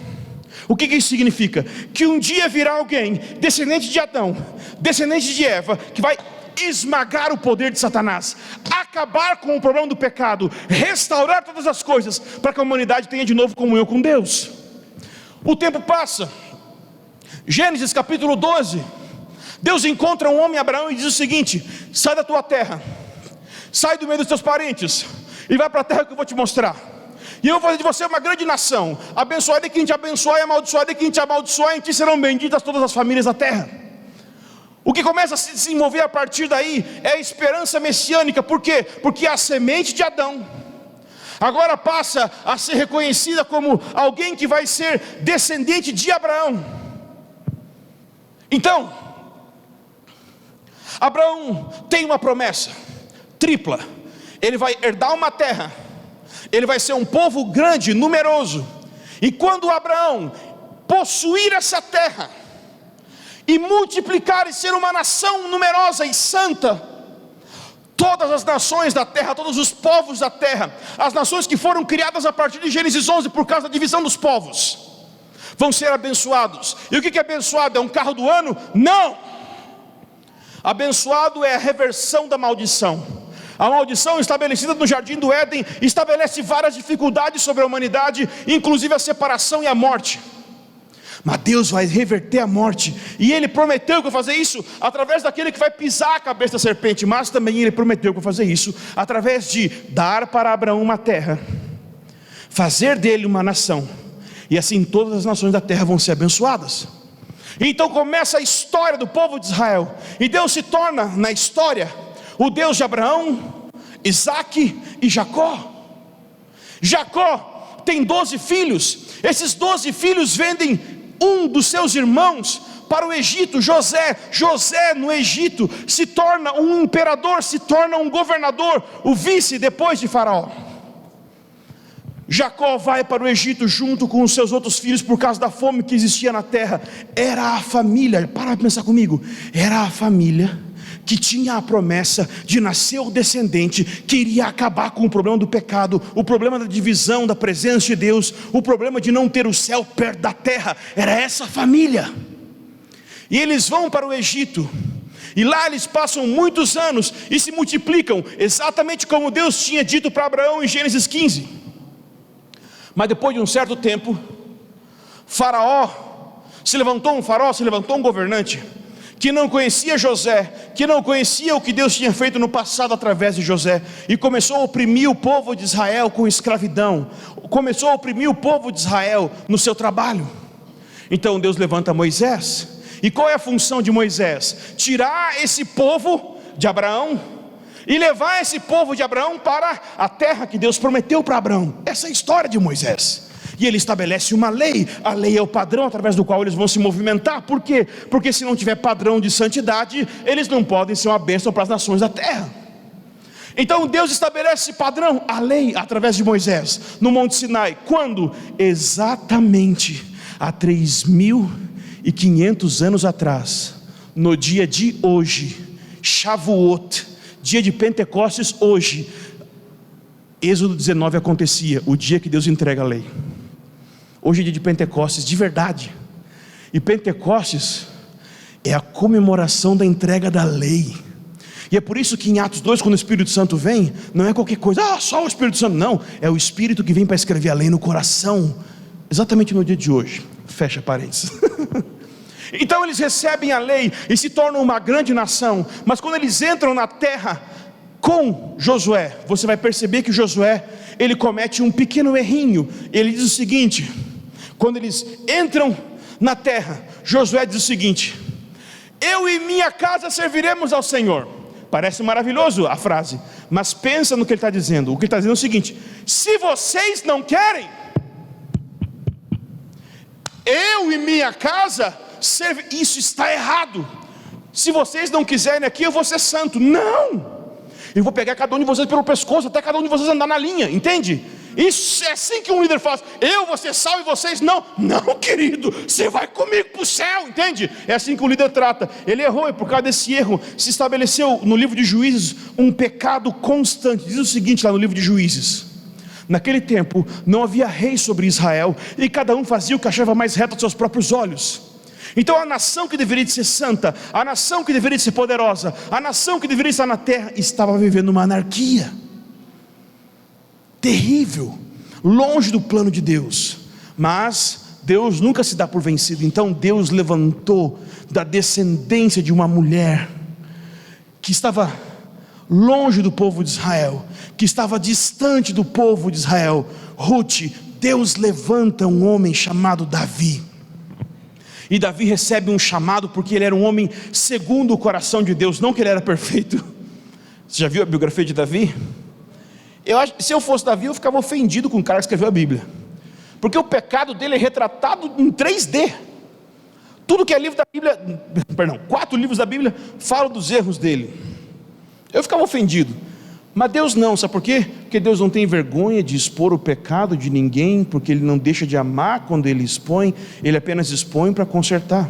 O que isso significa? Que um dia virá alguém, descendente de Adão, descendente de Eva, que vai esmagar o poder de Satanás, acabar com o problema do pecado, restaurar todas as coisas, para que a humanidade tenha de novo comunhão com Deus. O tempo passa. Gênesis capítulo 12, Deus encontra um homem, Abraão, e diz o seguinte: sai da tua terra, sai do meio dos teus parentes, e vai para a terra que eu vou te mostrar. E eu vou fazer de você uma grande nação, abençoada é quem te abençoar, e amaldiçoada é quem te amaldiçoar, em ti serão benditas todas as famílias da terra. O que começa a se desenvolver a partir daí é a esperança messiânica. Por quê? Porque a semente de Adão agora passa a ser reconhecida como alguém que vai ser descendente de Abraão. Então, Abraão tem uma promessa tripla: ele vai herdar uma terra, ele vai ser um povo grande, numeroso, e quando Abraão possuir essa terra e multiplicar e ser uma nação numerosa e santa, todas as nações da terra, todos os povos da terra, as nações que foram criadas a partir de Gênesis 11 por causa da divisão dos povos, vão ser abençoados. E o que é abençoado? É um carro do ano? Não! Abençoado é a reversão da maldição. A maldição estabelecida no jardim do Éden estabelece várias dificuldades sobre a humanidade, inclusive a separação e a morte. Mas Deus vai reverter a morte, e Ele prometeu que vai fazer isso através daquele que vai pisar a cabeça da serpente. Mas também Ele prometeu que vai fazer isso através de dar para Abraão uma terra, fazer dele uma nação, e assim todas as nações da terra vão ser abençoadas. Então começa a história do povo de Israel, e Deus se torna na história o Deus de Abraão, Isaque e Jacó. Jacó tem 12 filhos. Esses 12 filhos vendem um dos seus irmãos para o Egito, José. José no Egito se torna um imperador, se torna um governador, o vice depois de Faraó. Jacó vai para o Egito junto com os seus outros filhos por causa da fome que existia na terra. Era a família, para pensar comigo, era a família que tinha a promessa de nascer o descendente que iria acabar com o problema do pecado, o problema da divisão da presença de Deus, o problema de não ter o céu perto da terra. Era essa família. E eles vão para o Egito, e lá eles passam muitos anos e se multiplicam, exatamente como Deus tinha dito para Abraão em Gênesis 15. Mas depois de um certo tempo, se levantou um governante, que não conhecia José, que não conhecia o que Deus tinha feito no passado através de José, e começou a oprimir o povo de Israel com escravidão, começou a oprimir o povo de Israel no seu trabalho. Então Deus levanta Moisés, e qual é a função de Moisés? Tirar esse povo de Abraão, e levar esse povo de Abraão para a terra que Deus prometeu para Abraão. Essa é a história de Moisés. E ele estabelece uma lei, a lei é o padrão através do qual eles vão se movimentar. Por quê? Porque se não tiver padrão de santidade, eles não podem ser uma bênção para as nações da terra. Então Deus estabelece esse padrão, a lei, através de Moisés, no Monte Sinai. Quando? Exatamente há 3.500 anos atrás, no dia de hoje, Shavuot, dia de Pentecostes hoje, Êxodo 19 acontecia, o dia que Deus entrega a lei. Hoje é dia de Pentecostes, de verdade. E Pentecostes é a comemoração da entrega da lei. E é por isso que em Atos 2, quando o Espírito Santo vem, não é qualquer coisa, só o Espírito Santo, não. É o Espírito que vem para escrever a lei no coração. Exatamente no dia de hoje. Fecha parênteses. Então eles recebem a lei e se tornam uma grande nação. Mas quando eles entram na terra com Josué, você vai perceber que Josué, ele comete um pequeno errinho. Ele diz o seguinte: quando eles entram na terra, Josué diz o seguinte: eu e minha casa serviremos ao Senhor. Parece maravilhoso a frase, mas pensa no que ele está dizendo. O que ele está dizendo é o seguinte: se vocês não querem, eu e minha casa isso está errado. Se vocês não quiserem aqui, eu vou ser santo. Não, eu vou pegar cada um de vocês pelo pescoço, até cada um de vocês andar na linha, entende? Isso é assim que um líder faz. Eu vou ser salvo e vocês não. Não, querido, você vai comigo para o céu, entende? É assim que o líder trata. Ele errou, e por causa desse erro se estabeleceu no livro de Juízes um pecado constante. Diz o seguinte lá no livro de Juízes: naquele tempo não havia rei sobre Israel, e cada um fazia o que achava mais reto aos seus próprios olhos. Então a nação que deveria de ser santa, a nação que deveria de ser poderosa, a nação que deveria estar na terra, estava vivendo uma anarquia terrível, longe do plano de Deus. Mas Deus nunca se dá por vencido. Então Deus levantou da descendência de uma mulher que estava longe do povo de Israel, que estava distante do povo de Israel, Ruth. Deus levanta um homem chamado Davi. E Davi recebe um chamado porque ele era um homem segundo o coração de Deus, não que ele era perfeito. Você já viu a biografia de Davi? Se eu fosse Davi, eu ficava ofendido com o cara que escreveu a Bíblia, porque o pecado dele é retratado em 3D. Tudo que é livro da Bíblia, 4 livros da Bíblia falam dos erros dele. Eu ficava ofendido. Mas Deus não, sabe por quê? Porque Deus não tem vergonha de expor o pecado de ninguém, porque Ele não deixa de amar quando Ele expõe, Ele apenas expõe para consertar.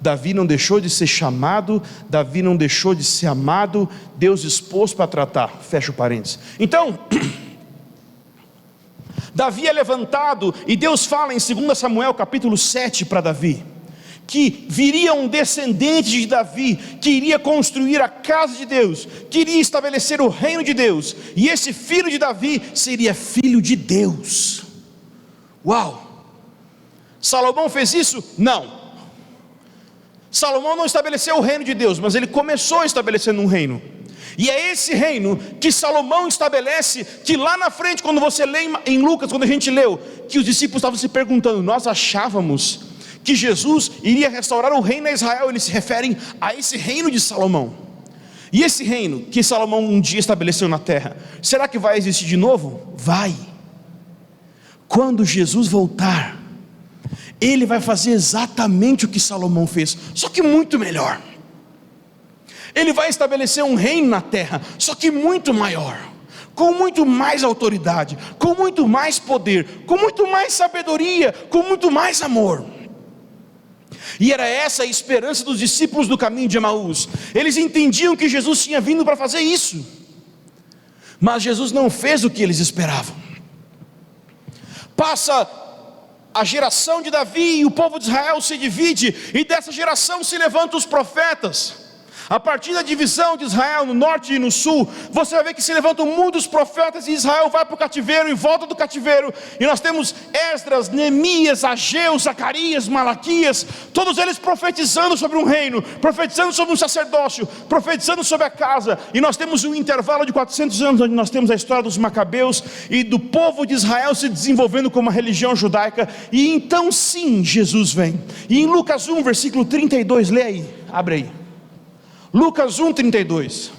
Davi não deixou de ser chamado, Davi não deixou de ser amado, Deus expôs para tratar, fecha o parênteses. Então, Davi é levantado, e Deus fala em 2 Samuel capítulo 7 para Davi, que viria um descendente de Davi, que iria construir a casa de Deus, que iria estabelecer o reino de Deus, e esse filho de Davi seria filho de Deus. Uau! Salomão fez isso? Não. Salomão não estabeleceu o reino de Deus, mas ele começou estabelecendo um reino. E é esse reino que Salomão estabelece, que lá na frente, quando você lê em Lucas, quando a gente leu, que os discípulos estavam se perguntando: nós achávamos que Jesus iria restaurar o reino a Israel. Eles se referem a esse reino de Salomão. E esse reino que Salomão um dia estabeleceu na terra, será que vai existir de novo? Vai. Quando Jesus voltar, Ele vai fazer exatamente o que Salomão fez, só que muito melhor. Ele vai estabelecer um reino na terra, só que muito maior, com muito mais autoridade, com muito mais poder, com muito mais sabedoria, com muito mais amor. E era essa a esperança dos discípulos do caminho de Emaús. Eles entendiam que Jesus tinha vindo para fazer isso, mas Jesus não fez o que eles esperavam. Passa a geração de Davi, e o povo de Israel se divide, e dessa geração se levantam os profetas. A partir da divisão de Israel no norte e no sul, você vai ver que se levantam muitos profetas e Israel vai para o cativeiro, e volta do cativeiro, e nós temos Esdras, Neemias, Ageu, Zacarias, Malaquias, todos eles profetizando sobre um reino, profetizando sobre um sacerdócio, profetizando sobre a casa, e nós temos um intervalo de 400 anos, onde nós temos a história dos Macabeus, e do povo de Israel se desenvolvendo como uma religião judaica, e então sim, Jesus vem. E em Lucas 1, versículo 32, lê aí, abre aí. Lucas 1, 32.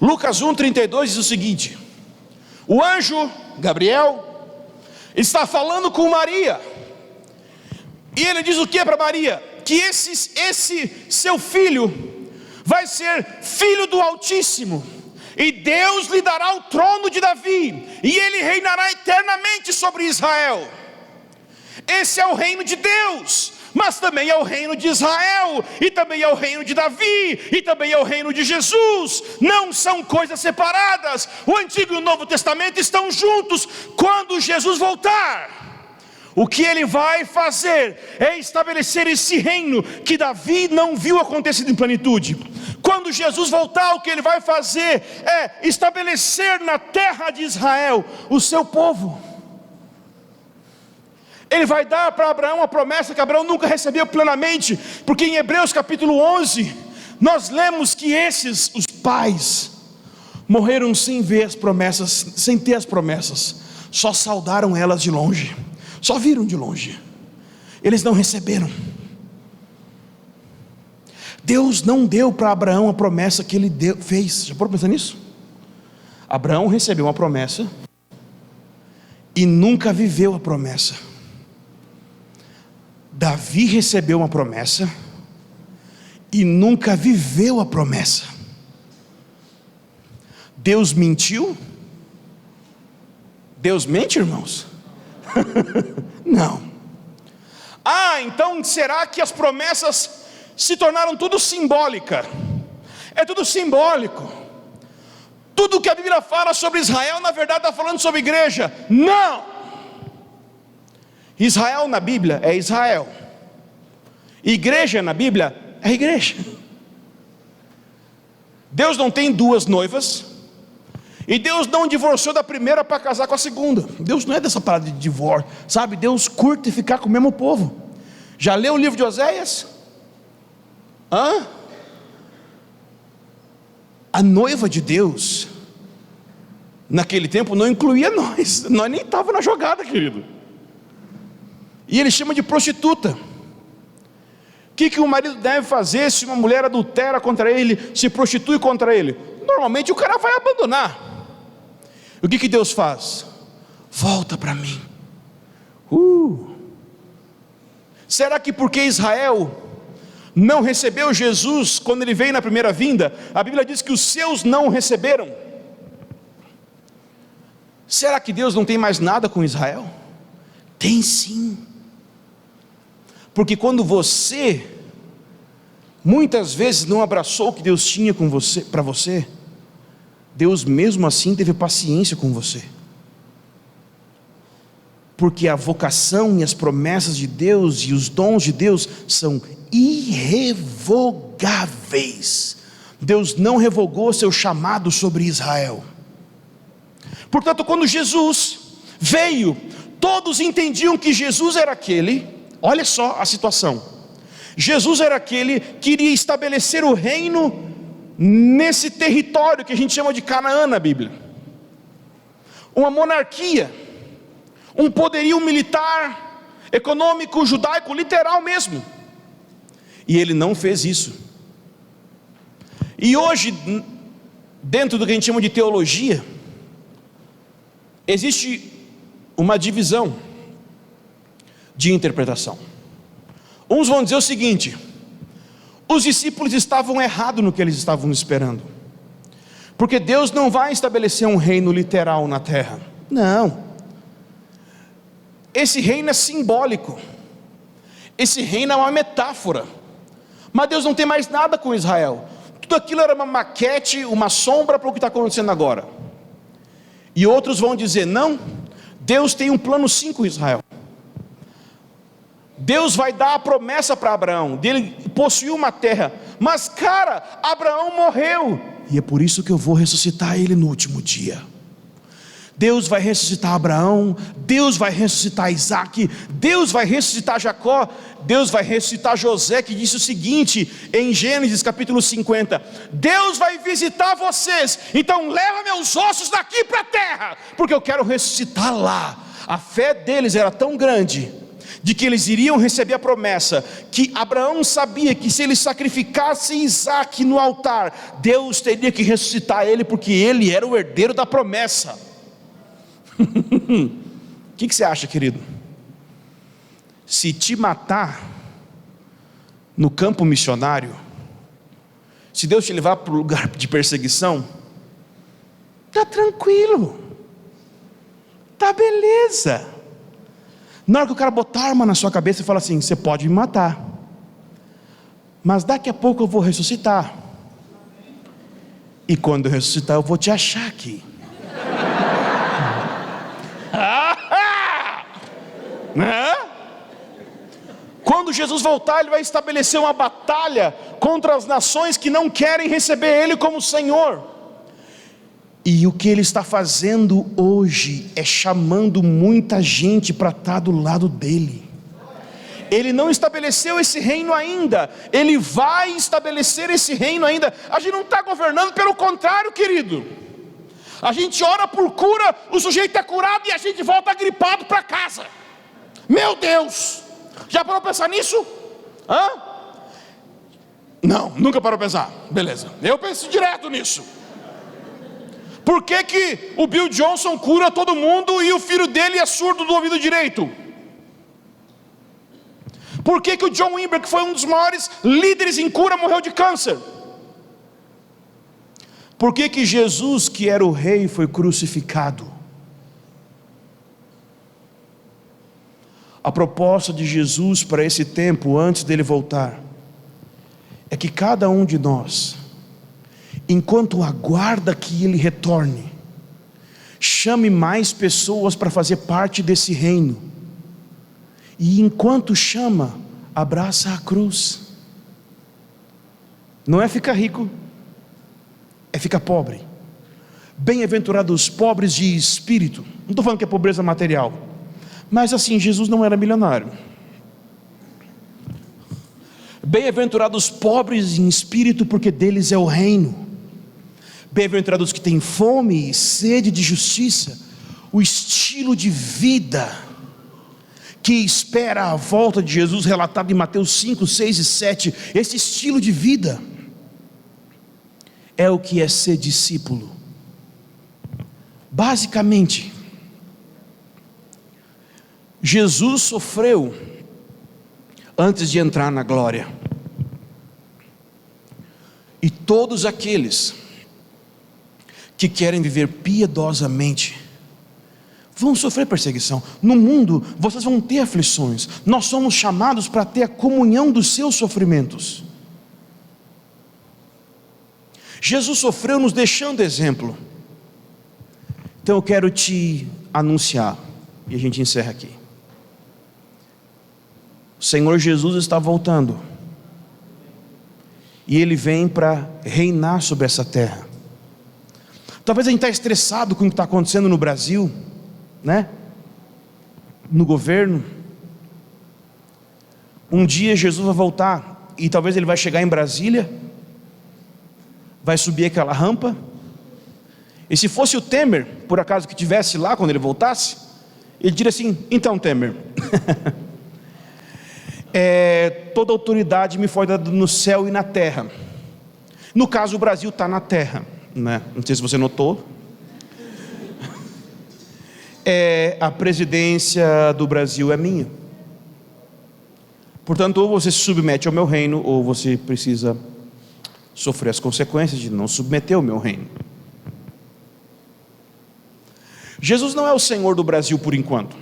Lucas 1, 32 diz o seguinte: o anjo Gabriel está falando com Maria, e ele diz o que para Maria? Que esse seu filho vai ser filho do Altíssimo, e Deus lhe dará o trono de Davi, e ele reinará eternamente sobre Israel. Esse é o reino de Deus, mas também é o reino de Israel, e também é o reino de Davi, e também é o reino de Jesus. Não são coisas separadas. O Antigo e o Novo Testamento estão juntos. Quando Jesus voltar, o que ele vai fazer é estabelecer esse reino que Davi não viu acontecido em plenitude. Quando Jesus voltar, o que ele vai fazer é estabelecer na terra de Israel o seu povo. Ele vai dar para Abraão uma promessa que Abraão nunca recebeu plenamente, porque em Hebreus capítulo 11, nós lemos que os pais, morreram sem ver as promessas, sem ter as promessas, só saudaram elas de longe, só viram de longe, eles não receberam. Deus não deu para Abraão a promessa que ele fez. Já pode pensar nisso? Abraão recebeu uma promessa e nunca viveu a promessa. Davi recebeu uma promessa e nunca viveu a promessa. Deus mentiu? Deus mente, irmãos? Não. Então será que as promessas se tornaram tudo simbólica? É tudo simbólico. Tudo que a Bíblia fala sobre Israel, na verdade está falando sobre igreja. Não. Israel na Bíblia é Israel, igreja na Bíblia é igreja. Deus não tem duas noivas, e Deus não divorciou da primeira para casar com a segunda. Deus não é dessa parada de divórcio, sabe? Deus curte ficar com o mesmo povo. Já leu o livro de Oséias? A noiva de Deus naquele tempo não incluía nós nem estávamos na jogada, querido. E ele chama de prostituta. O que o marido deve fazer se uma mulher adultera contra ele, se prostitui contra ele? Normalmente o cara vai abandonar. O que Deus faz? Volta para mim. Será que porque Israel não recebeu Jesus quando ele veio na primeira vinda, a Bíblia diz que os seus não o receberam? Será que Deus não tem mais nada com Israel? Tem sim. Porque quando você muitas vezes não abraçou o que Deus tinha com você, para você, Deus mesmo assim teve paciência com você. Porque a vocação e as promessas de Deus e os dons de Deus são irrevogáveis. Deus não revogou seu chamado sobre Israel. Portanto, quando Jesus veio, todos entendiam que Jesus era aquele. Olha só a situação. Jesus era aquele que iria estabelecer o reino nesse território que a gente chama de Canaã na Bíblia. Uma monarquia, um poderio militar, econômico, judaico, literal mesmo. E ele não fez isso. E hoje, dentro do que a gente chama de teologia, existe uma divisão de interpretação. Uns vão dizer o seguinte: os discípulos estavam errados no que eles estavam esperando, porque Deus não vai estabelecer um reino literal na terra. Não. Esse reino é simbólico. Esse reino é uma metáfora. Mas Deus não tem mais nada com Israel. Tudo aquilo era uma maquete, uma sombra para o que está acontecendo agora. E outros vão dizer: não, Deus tem um plano 5 com Israel. Deus vai dar a promessa para Abraão, dele possuir uma terra. Mas cara, Abraão morreu, e é por isso que eu vou ressuscitar ele no último dia. Deus vai ressuscitar Abraão, Deus vai ressuscitar Isaac, Deus vai ressuscitar Jacó, Deus vai ressuscitar José, que disse o seguinte em Gênesis capítulo 50: Deus vai visitar vocês, então leva meus ossos daqui para a terra, porque eu quero ressuscitar lá. A fé deles era tão grande, de que eles iriam receber a promessa, que Abraão sabia que se ele sacrificasse Isaac no altar, Deus teria que ressuscitar ele, porque ele era o herdeiro da promessa. O que você acha, querido? Se te matar no campo missionário, se Deus te levar para o lugar de perseguição, está tranquilo, está beleza. Na hora que o cara botar a arma na sua cabeça e falar assim: você pode me matar, mas daqui a pouco eu vou ressuscitar, e quando eu ressuscitar eu vou te achar aqui. Quando Jesus voltar, Ele vai estabelecer uma batalha contra as nações que não querem receber Ele como Senhor. E o que Ele está fazendo hoje é chamando muita gente para estar do lado dEle. Ele não estabeleceu esse reino ainda, Ele vai estabelecer esse reino ainda. A gente não está governando, pelo contrário, querido. A gente ora por cura, o sujeito é curado e a gente volta gripado para casa. Meu Deus, já parou para pensar nisso? Não, nunca parou para pensar. Beleza, eu penso direto nisso. Por que o Bill Johnson cura todo mundo e o filho dele é surdo do ouvido direito? Por que o John Wimber, que foi um dos maiores líderes em cura, morreu de câncer? Por que Jesus, que era o rei, foi crucificado? A proposta de Jesus para esse tempo, antes dele voltar, é que cada um de nós, enquanto aguarda que ele retorne, chame mais pessoas para fazer parte desse reino, e enquanto chama, abraça a cruz. Não é ficar rico, é ficar pobre. Bem-aventurados os pobres de espírito. Não estou falando que é pobreza material, mas assim, Jesus não era milionário. Bem-aventurados os pobres em espírito, porque deles é o reino. Bem-aventurados que têm fome e sede de justiça, o estilo de vida que espera a volta de Jesus, relatado em Mateus 5, 6 e 7. Esse estilo de vida é o que é ser discípulo. Basicamente, Jesus sofreu antes de entrar na glória, e todos aqueles que querem viver piedosamente vão sofrer perseguição. No mundo vocês vão ter aflições. Nós somos chamados para ter a comunhão dos seus sofrimentos. Jesus sofreu nos deixando exemplo. Então eu quero te anunciar, e a gente encerra aqui. O Senhor Jesus está voltando, e Ele vem para reinar sobre essa terra. Talvez a gente está estressado com o que está acontecendo no Brasil, né? No governo. Um dia Jesus vai voltar, e talvez Ele vai chegar em Brasília, vai subir aquela rampa, e se fosse o Temer, por acaso que estivesse lá quando Ele voltasse, Ele diria assim: então Temer, toda autoridade me foi dada no céu e na terra. No caso, o Brasil está na terra, né? Não sei se você notou. A presidência do Brasil é minha. Portanto, ou você se submete ao meu reino, ou você precisa sofrer as consequências de não submeter ao meu reino. Jesus não é o Senhor do Brasil por enquanto.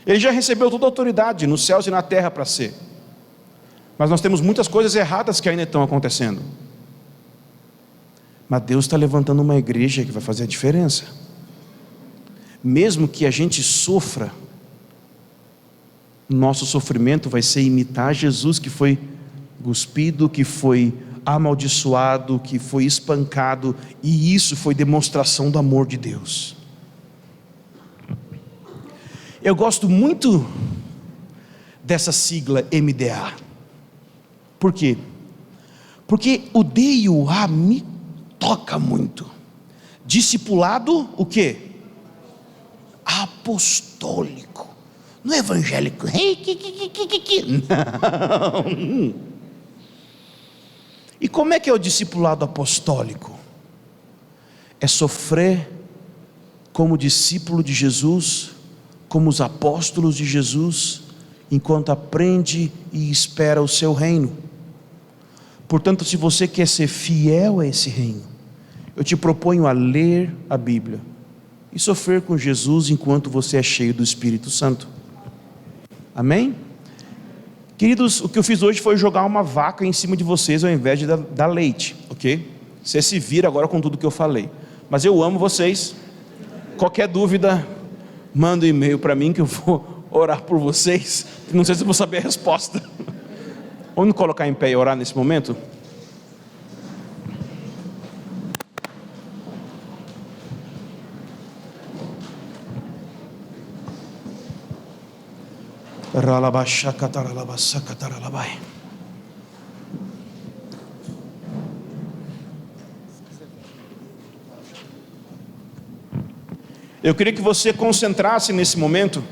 Ele já recebeu toda a autoridade nos céus e na terra para ser. Mas nós temos muitas coisas erradas que ainda estão acontecendo. Mas Deus está levantando uma igreja que vai fazer a diferença. mesmo que a gente sofra, nosso sofrimento vai ser imitar Jesus, que foi cuspido, que foi amaldiçoado, que foi espancado, e isso foi demonstração do amor de Deus. Eu gosto muito dessa sigla MDA. Por quê? Porque o D e o A me toca muito. Discipulado, o quê? Apostólico. Não é evangélico. Não. E como é que é o discipulado apostólico? É sofrer como discípulo de Jesus, como os apóstolos de Jesus, enquanto aprende e espera o seu reino. Portanto, se você quer ser fiel a esse reino, eu te proponho a ler a Bíblia e sofrer com Jesus enquanto você é cheio do Espírito Santo. Amém? Queridos, o que eu fiz hoje foi jogar uma vaca em cima de vocês ao invés de dar leite, ok? Você se vira agora com tudo que eu falei, mas eu amo vocês. Qualquer dúvida, manda um e-mail para mim que eu vou orar por vocês. Não sei se eu vou saber a resposta. Vamos nos colocar em pé e orar nesse momento? Eu queria que você concentrasse nesse momento.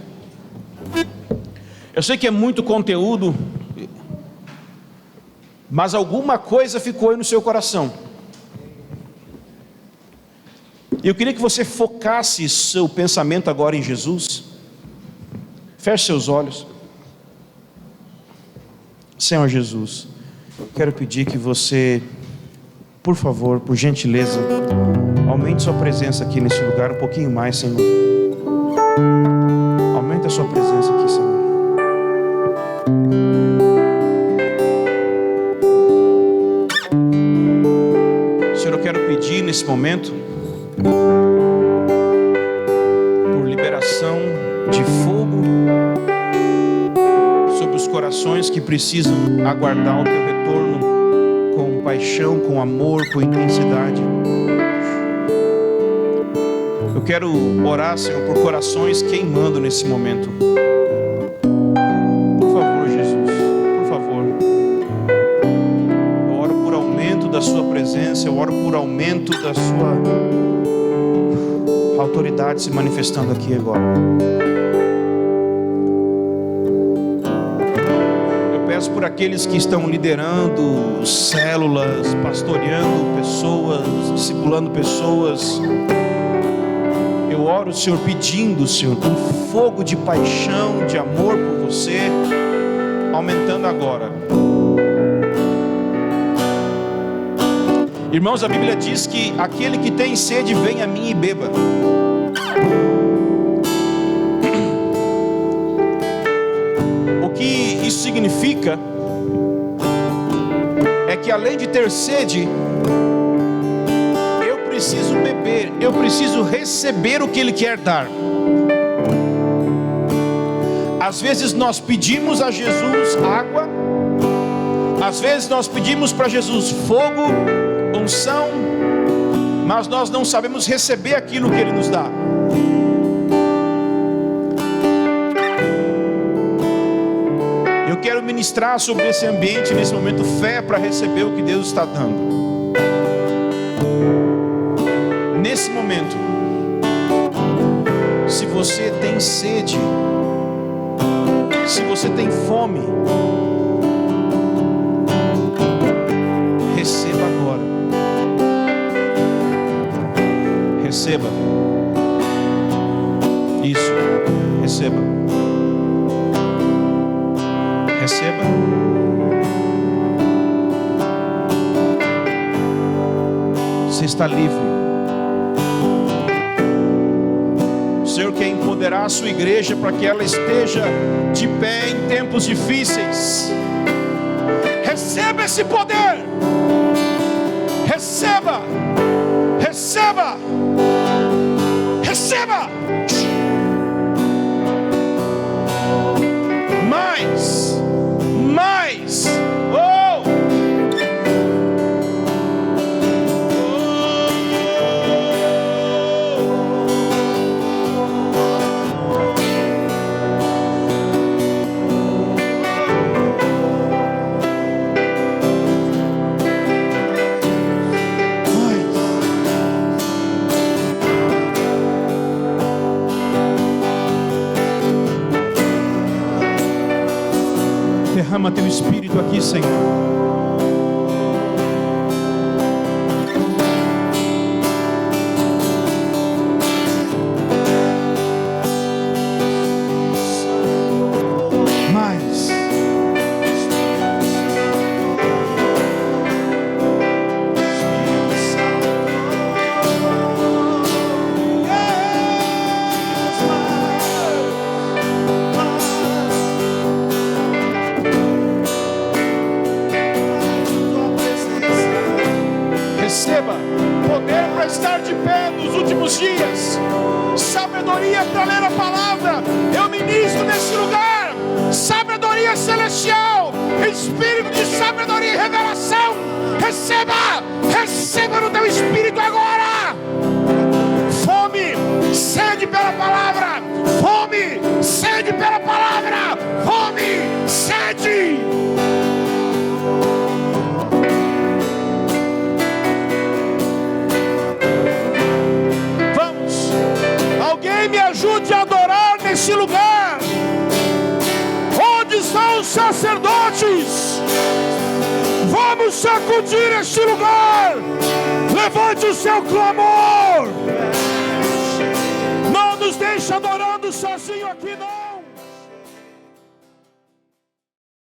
Eu sei que é muito conteúdo, mas alguma coisa ficou aí no seu coração. Eu queria que você focasse seu pensamento agora em Jesus. Feche seus olhos. Senhor Jesus, quero pedir que você, por favor, por gentileza, aumente sua presença aqui nesse lugar um pouquinho mais, Senhor. Aumente a sua presença aqui, Senhor. Senhor, eu quero pedir nesse momento por liberação de fogo sobre os corações que precisam aguardar o teu retorno com paixão, com amor, com intensidade. Eu quero orar, Senhor, por corações queimando nesse momento. Por favor, Jesus, por favor. Eu oro por aumento da sua presença, eu oro por aumento da sua autoridade se manifestando aqui agora. Por aqueles que estão liderando células, pastoreando pessoas, discipulando pessoas, eu oro, Senhor, pedindo, Senhor, um fogo de paixão, de amor por você, aumentando agora. Irmãos, a Bíblia diz que aquele que tem sede, venha a mim e beba. O que isso significa é que além de ter sede, eu preciso beber, eu preciso receber o que Ele quer dar. Às vezes nós pedimos a Jesus água, às vezes nós pedimos para Jesus fogo, unção, mas nós não sabemos receber aquilo que Ele nos dá. Eu quero ministrar sobre esse ambiente, nesse momento, fé para receber o que Deus está dando. Nesse momento, se você tem sede, se você tem fome, receba agora. Receba. Isso, receba. Receba. Você está livre. O Senhor quer empoderar a sua igreja para que ela esteja de pé em tempos difíceis. Receba esse poder. Receba. Receba. Receba. mais, mais. Oh! Derrama teu espírito aqui, Senhor. Mais. Receba poder para estar de pé nos últimos dias, sabedoria para ler a palavra. Eu ministro nesse lugar sabedoria celestial, espírito de sabedoria e revelação. Receba, receba no teu espírito agora. Fome, sede pela palavra. Fome, sede pela palavra. Fome, sede. Me ajude a adorar nesse lugar. Onde estão os sacerdotes? Vamos sacudir este lugar. Levante o seu clamor. Não nos deixe adorando sozinho aqui, não.